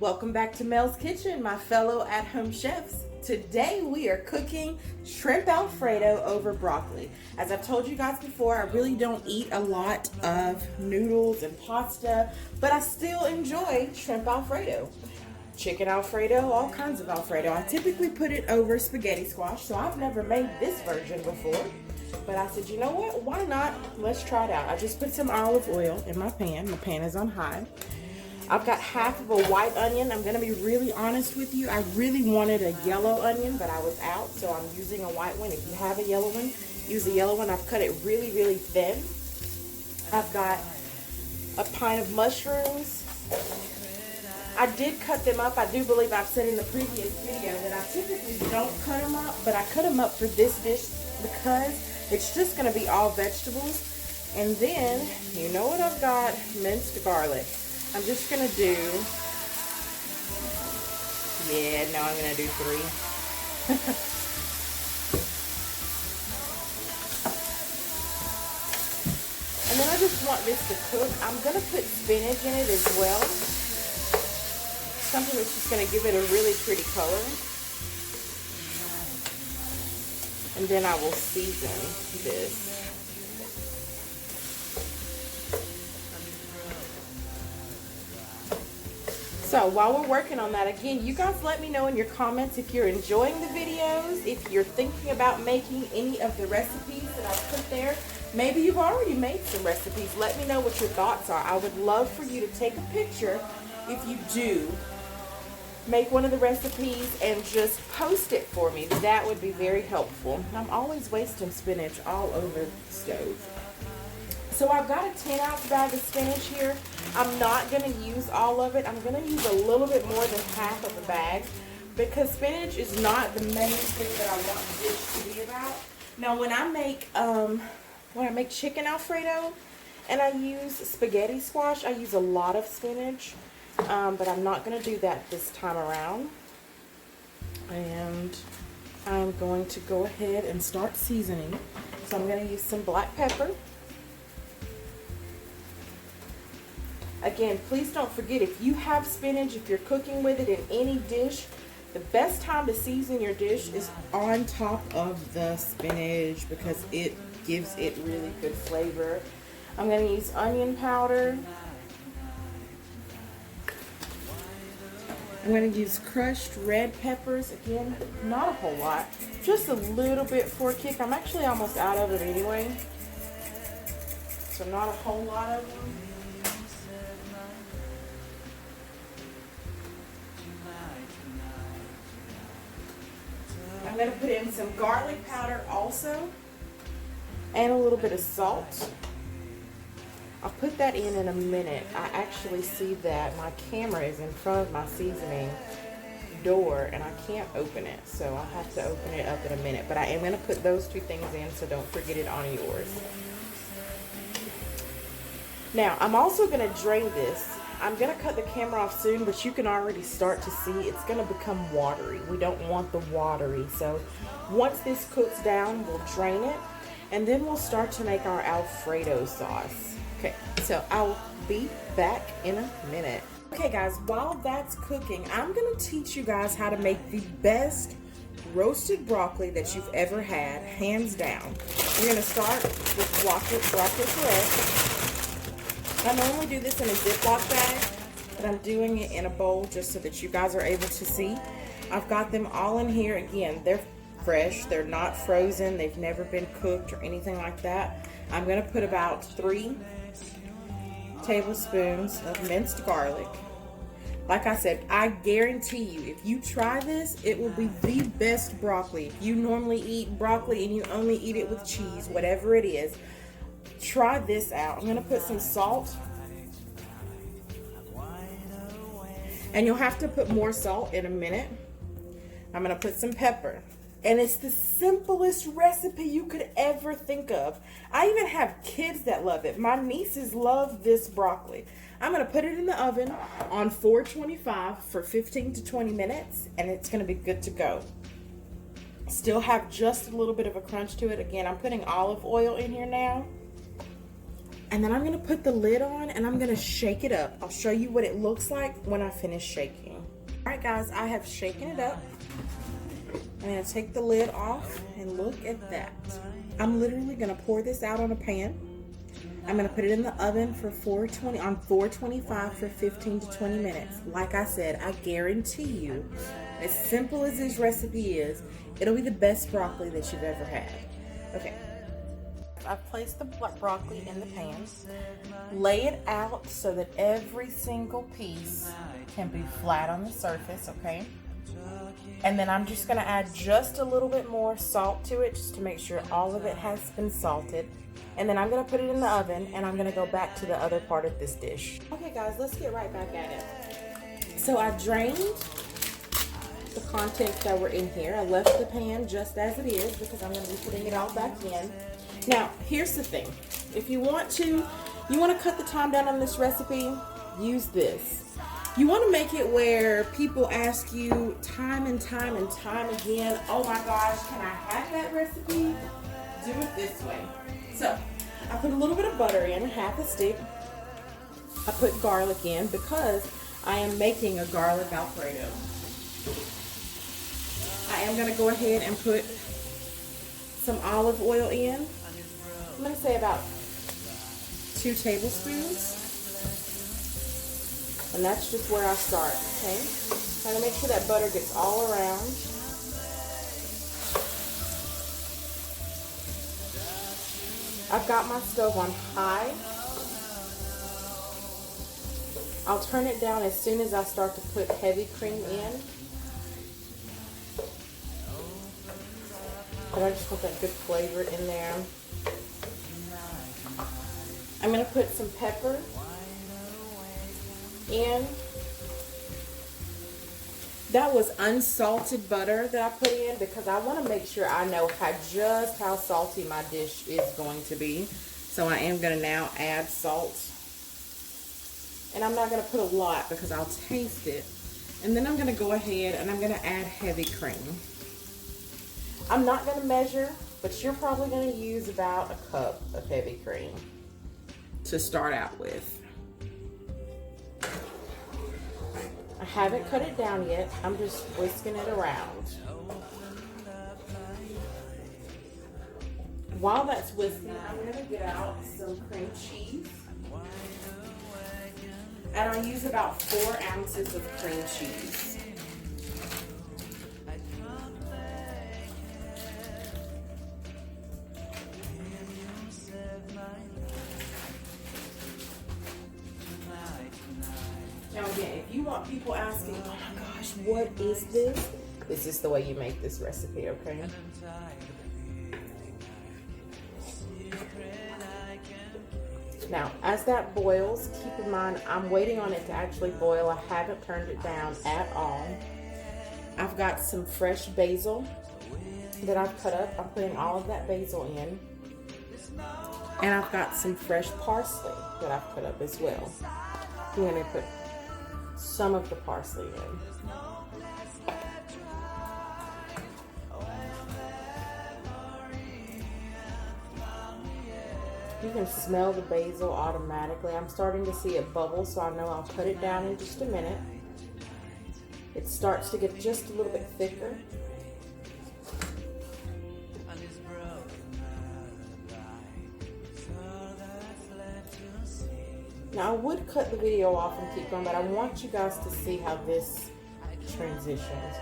Welcome back to Mel's Kitchen, my fellow at-home chefs. Today we are cooking shrimp Alfredo over broccoli. As I've told you guys before, I really don't eat a lot of noodles and pasta, but I still enjoy shrimp Alfredo. Chicken Alfredo, all kinds of Alfredo. I typically put it over spaghetti squash, so I've never made this version before. But I said, you know what, why not? Let's try it out. I just put some olive oil in my pan. My pan is on high. I've got half of a white onion. I'm gonna be really honest with you. I really wanted a yellow onion, but I was out, so I'm using a white one. If you have a yellow one, use a yellow one. I've cut it really, really thin. I've got a pint of mushrooms. I did cut them up. I do believe I've said in the previous video that I typically don't cut them up, but I cut them up for this dish because it's just gonna be all vegetables. And then, you know what I've got? Minced garlic. I'm just gonna do, I'm gonna do 3. And then I just want this to cook. I'm gonna put spinach in it as well. Something that's just gonna give it a really pretty color. And then I will season this. So while we're working on that, again, you guys let me know in your comments if you're enjoying the videos, if you're thinking about making any of the recipes that I've put there. Maybe you've already made some recipes. Let me know what your thoughts are. I would love for you to take a picture if you do make one of the recipes and just post it for me. That would be very helpful. I'm always wasting spinach all over the stove. So I've got a 10-ounce bag of spinach here. I'm not going to use all of it. I'm going to use a little bit more than half of the bag because spinach is not the main thing that I want the dish to be about. Now when I make chicken Alfredo and I use spaghetti squash, I use a lot of spinach, but I'm not going to do that this time around. And I'm going to go ahead and start seasoning. So I'm going to use some black pepper. Again, please don't forget, if you have spinach, if you're cooking with it in any dish, the best time to season your dish is on top of the spinach because it gives it really good flavor. I'm going to use onion powder. I'm going to use crushed red peppers. Again, not a whole lot, just a little bit for a kick. I'm actually almost out of it anyway, so not a whole lot of them. I'm going to put in some garlic powder also, and a little bit of salt. I'll put that in a minute. I actually see that my camera is in front of my seasoning door, and I can't open it, so I'll have to open it up in a minute. But I am going to put those 2 things in, so don't forget it on yours. Now, I'm also going to drain this. I'm going to cut the camera off soon, but you can already start to see it's going to become watery. We don't want the watery. So once this cooks down, we'll drain it, and then we'll start to make our Alfredo sauce. Okay, so I'll be back in a minute. Okay guys, while that's cooking, I'm going to teach you guys how to make the best roasted broccoli that you've ever had, hands down. We're going to start with broccoli florets. I normally do this in a Ziploc bag, but I'm doing it in a bowl just so that you guys are able to see. I've got them all in here. Again, they're fresh. They're not frozen. They've never been cooked or anything like that. I'm going to put about 3 tablespoons of minced garlic. Like I said, I guarantee you, if you try this, it will be the best broccoli. If you normally eat broccoli and you only eat it with cheese, whatever it is, try this out. I'm going to put some salt, and you'll have to put more salt in a minute. I'm going to put some pepper, and it's the simplest recipe you could ever think of. I even have kids that love it. My nieces love this broccoli. I'm going to put it in the oven on 425 for 15 to 20 minutes, and it's going to be good to go. Still have just a little bit of a crunch to it. Again, I'm putting olive oil in here now. And then I'm going to put the lid on and I'm going to shake it up. I'll show you what it looks like when I finish shaking. Alright guys, I have shaken it up. I'm going to take the lid off and look at that. I'm literally going to pour this out on a pan. I'm going to put it in the oven for 425 for 15 to 20 minutes. Like I said, I guarantee you, as simple as this recipe is, it'll be the best broccoli that you've ever had. Okay. I've placed the broccoli in the pan. Lay it out so that every single piece can be flat on the surface, okay? And then I'm just going to add just a little bit more salt to it just to make sure all of it has been salted. And then I'm going to put it in the oven and I'm going to go back to the other part of this dish. Okay guys, let's get right back at it. So I drained the contents that were in here. I left the pan just as it is because I'm going to be putting it all back in. Now, here's the thing. If you want to cut the time down on this recipe, use this. You want to make it where people ask you time and time and time again, oh my gosh, can I have that recipe? Do it this way. So, I put a little bit of butter in, half a stick. I put garlic in because I am making a garlic Alfredo. I am going to go ahead and put some olive oil in. I'm going to say about 2 tablespoons. And that's just where I start, okay? Trying to make sure that butter gets all around. I've got my stove on high. I'll turn it down as soon as I start to put heavy cream in. But I just want that good flavor in there. I'm going to put some pepper in. That was unsalted butter that I put in because I want to make sure I know just how salty my dish is going to be. So I am going to now add salt. And I'm not going to put a lot because I'll taste it. And then I'm going to go ahead and I'm going to add heavy cream. I'm not going to measure, but you're probably going to use about a cup of heavy cream to start out with. I haven't cut it down yet. I'm just whisking it around. While that's whisking, I'm going to get out some cream cheese. And I'll use about 4 ounces of cream cheese. Now again, if you want people asking, oh my gosh, what is this? This is the way you make this recipe, okay? Now, as that boils, keep in mind, I'm waiting on it to actually boil. I haven't turned it down at all. I've got some fresh basil that I've cut up. I'm putting all of that basil in. And I've got some fresh parsley that I've cut up as well. I'm going to put some of the parsley in. You can smell the basil automatically. I'm starting to see it bubble, so I know I'll put it down in just a minute. It starts to get just a little bit thicker. Now I would cut the video off and keep going, but I want you guys to see how this transitions.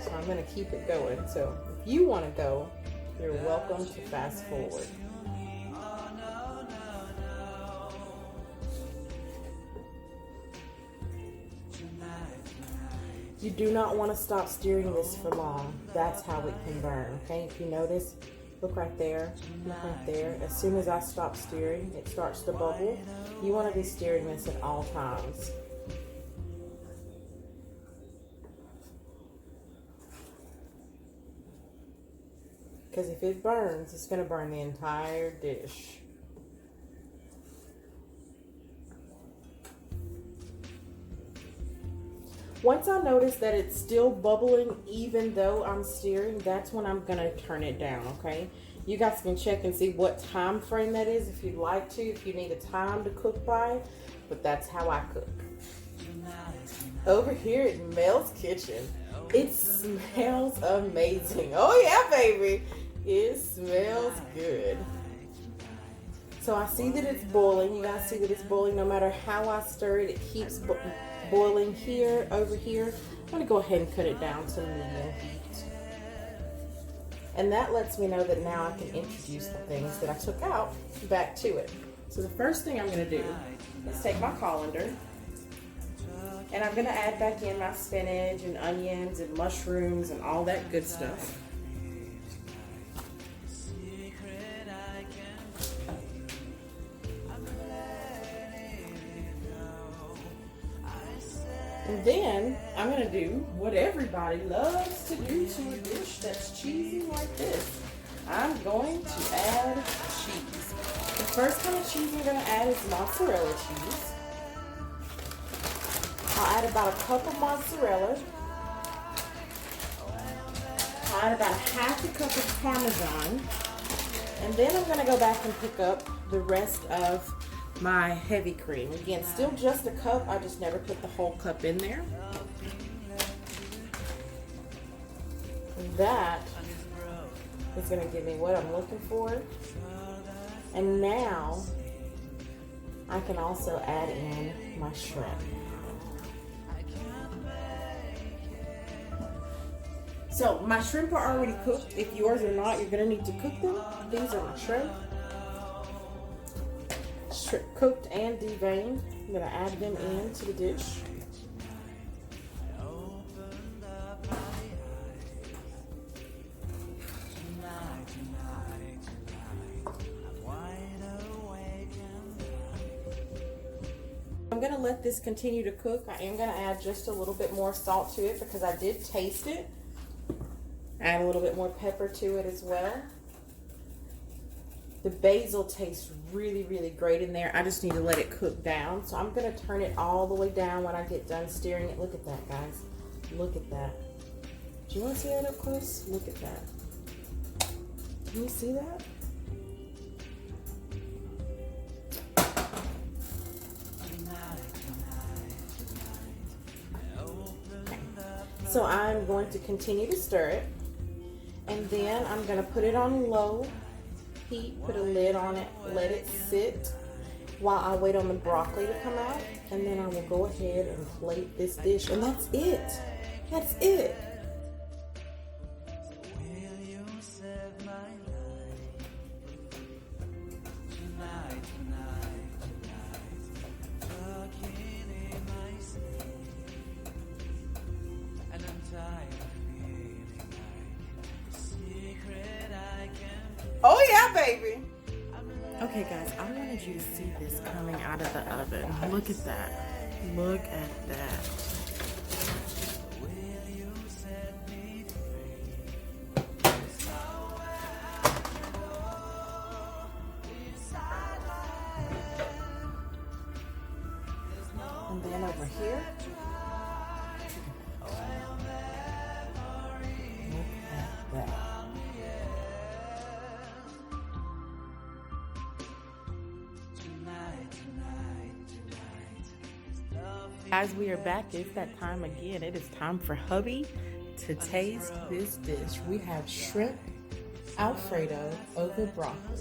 So I'm going to keep it going. So if you want to go, you're welcome to fast forward. You do not want to stop stirring this for long. That's how it can burn, okay? If you notice, look right there, look right there. As soon as I stop stirring, it starts to bubble. You want to be stirring this at all times. Because if it burns, it's going to burn the entire dish. Once I notice that it's still bubbling even though I'm stirring, that's when I'm going to turn it down, okay? You guys can check and see what time frame that is if you'd like to, if you need a time to cook by, but that's how I cook. Over here at Mel's Kitchen, it smells amazing. Oh yeah, baby. It smells good. So I see that it's boiling. You guys see that it's boiling. No matter how I stir it, it keeps boiling here, over here. I'm going to go ahead and cut it down to medium heat. And that lets me know that now I can introduce the things that I took out back to it. So the first thing I'm going to do is take my colander, and I'm going to add back in my spinach and onions and mushrooms and all that good stuff. And then I'm going to do what everybody loves to do to a dish that's cheesy like this. I'm going to add cheese. The first kind of cheese I'm going to add is mozzarella cheese. I'll add about a cup of mozzarella. I'll add about half a cup of parmesan. And then I'm going to go back and pick up the rest of my heavy cream. Again, still just a cup. I just never put the whole cup in there. And that is going to give me what I'm looking for. And now I can also add in my shrimp. So my shrimp are already cooked. If yours are not, you're going to need to cook them. These are my shrimp. Cooked and deveined. I'm going to add them into the dish. I'm going to let this continue to cook. I am going to add just a little bit more salt to it because I did taste it. Add a little bit more pepper to it as well. The basil tastes really, really great in there. I just need to let it cook down. So I'm going to turn it all the way down when I get done stirring it. Look at that, guys. Look at that. Do you want to see that up close? Look at that. Can you see that? So I'm going to continue to stir it. And then I'm going to put it on low heat, put a lid on it, let it sit while I wait on the broccoli to come out, and then I will go ahead and plate this dish, and that's it. That's it. Oh yeah, baby. Okay guys, I wanted you to see this coming out of the oven. Look at that. Look at that. And then over here. Look at that. Guys, we are back. It's that time again. It is time for hubby to taste this dish. We have shrimp Alfredo over broccoli.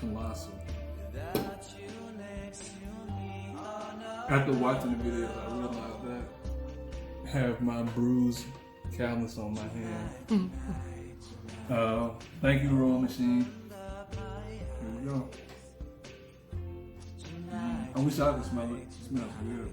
Colossal. After watching the videos, I realized that I have my bruised callus on my hand. Thank you, roll machine. Here we go. I wish I could smell it. It smells good.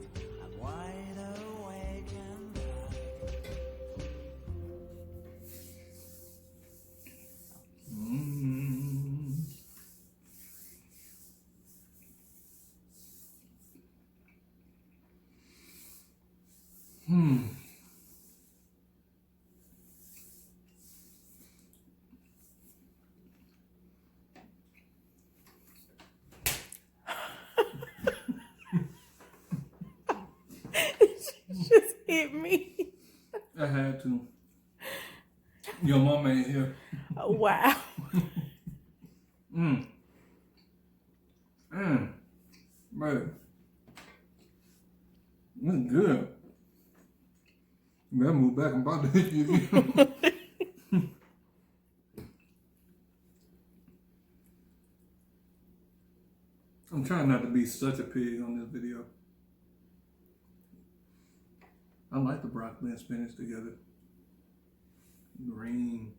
Just hit me. I had to. Your mama ain't here. Wow. Man. Man. That's good. Better move back. I'm about to hit you. I'm trying not to be such a pig on this video. I like the broccoli and spinach together. Green.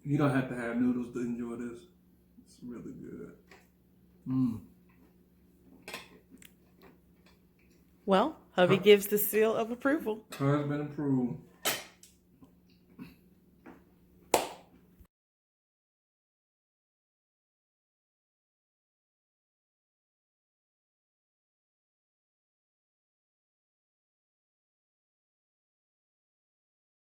You don't have to have noodles to enjoy this. It's really good. Well, hubby gives the seal of approval. Husband approved.